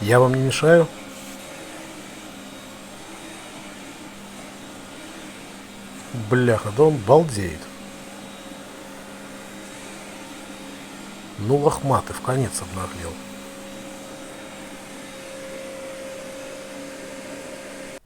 Я вам не мешаю? Бляха, да он балдеет. Ну, лохматый, в конец обнаглел.